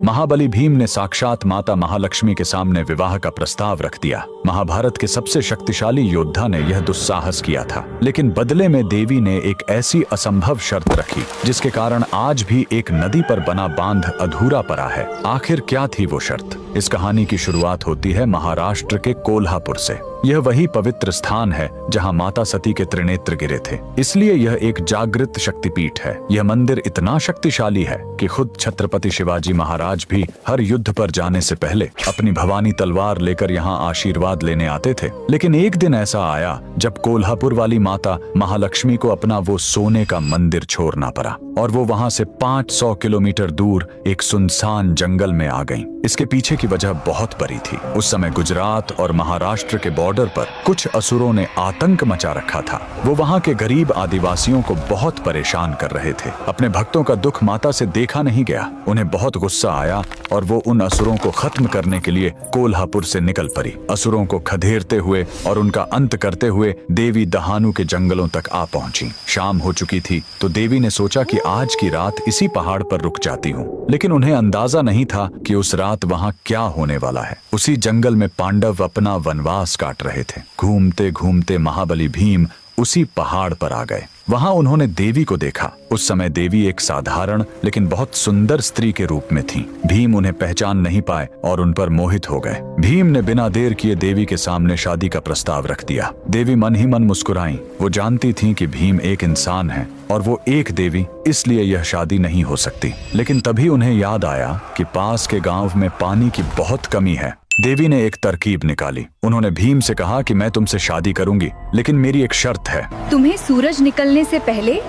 महाबली भीम ने साक्षात माता महालक्ष्मी के सामने विवाह का प्रस्ताव रख दिया। महाभारत के सबसे शक्तिशाली योद्धा ने यह दुस्साहस किया था, लेकिन बदले में देवी ने एक ऐसी असंभव शर्त रखी जिसके कारण आज भी एक नदी पर बना बांध अधूरा पड़ा है। आखिर क्या थी वो शर्त? इस कहानी की शुरुआत होती है महाराष्ट्र के कोल्हापुर से। यह वही पवित्र स्थान है जहां माता सती के त्रिनेत्र गिरे थे, इसलिए यह एक जागृत शक्तिपीठ है। यह मंदिर इतना शक्तिशाली है कि खुद छत्रपति शिवाजी महाराज भी हर युद्ध पर जाने से पहले अपनी भवानी तलवार लेकर यहाँ आशीर्वाद लेने आते थे। लेकिन एक दिन ऐसा आया जब कोल्हापुर वाली माता महालक्ष्मी को अपना वो सोने का मंदिर छोड़ना पड़ा और वो वहां से 500 किलोमीटर दूर एक सुनसान जंगल में आ गईं। इसके पीछे की वजह बहुत बड़ी थी। उस समय गुजरात और महाराष्ट्र के बॉर्डर पर कुछ असुरों ने आतंक मचा रखा था। वो वहां के गरीब आदिवासियों को बहुत परेशान कर रहे थे। अपने भक्तों का दुख माता से देखा नहीं गया। उन्हें बहुत गुस्सा आया और वो उन असुरों को खत्म करने के लिए कोल्हापुर से निकल पड़ी। असुरों को खदेड़ते हुए और उनका अंत करते हुए देवी दहानू के जंगलों तक आ पहुंची। शाम हो चुकी थी तो देवी ने सोचा कि आज की रात इसी पहाड़ पर रुक जाती हूँ, लेकिन उन्हें अंदाजा नहीं था कि उस रात वहां क्या होने वाला है। उसी जंगल में पांडव अपना वनवास काट रहे थे। घूमते घूमते महाबली भीम उसी पहाड़ पर आ गए। वहां उन्होंने देवी को देखा। उस समय देवी एक साधारण लेकिन बहुत सुंदर स्त्री के रूप में थी। भीम उन्हें पहचान नहीं पाए और उन पर मोहित हो गए। भीम ने बिना देर किए देवी के सामने शादी का प्रस्ताव रख दिया। देवी मन ही मन मुस्कुराईं। वो जानती थीं कि भीम एक इंसान है और वो एक देवी, इसलिए यह शादी नहीं हो सकती। लेकिन तभी उन्हें याद आया कि पास के गांव में पानी की बहुत कमी है। देवी ने एक तरकीब निकाली। उन्होंने भीम से कहा कि मैं तुमसे शादी करूंगी, लेकिन मेरी एक शर्त है। तुम्हें सूरज निकलने से पहले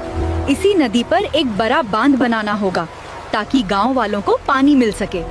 इसी नदी पर एक बड़ा बांध बनाना होगा ताकि गांव वालों को पानी मिल सके।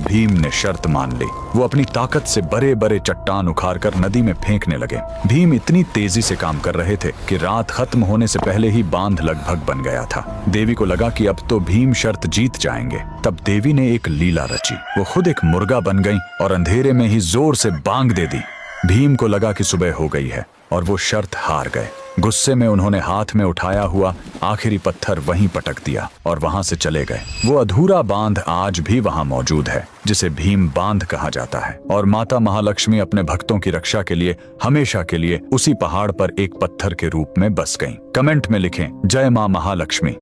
भीम ने शर्त मान ली। वो अपनी ताकत से बड़े बड़े चट्टान उखाड़कर नदी में फेंकने लगे। भीम इतनी तेजी से काम कर रहे थे कि रात खत्म होने से पहले ही बांध लगभग बन गया था। देवी को लगा कि अब तो भीम शर्त जीत जाएंगे। तब देवी ने एक लीला रची। वो खुद एक मुर्गा बन गई और अंधेरे में ही जोर से बांग दे दी। भीम को लगा कि सुबह हो गई है और वो शर्त हार गए। गुस्से में उन्होंने हाथ में उठाया हुआ आखिरी पत्थर वहीं पटक दिया और वहां से चले गए। वो अधूरा बांध आज भी वहां मौजूद है, जिसे भीम बांध कहा जाता है। और माता महालक्ष्मी अपने भक्तों की रक्षा के लिए हमेशा के लिए उसी पहाड़ पर एक पत्थर के रूप में बस गईं। कमेंट में लिखें, जय मां महालक्ष्मी।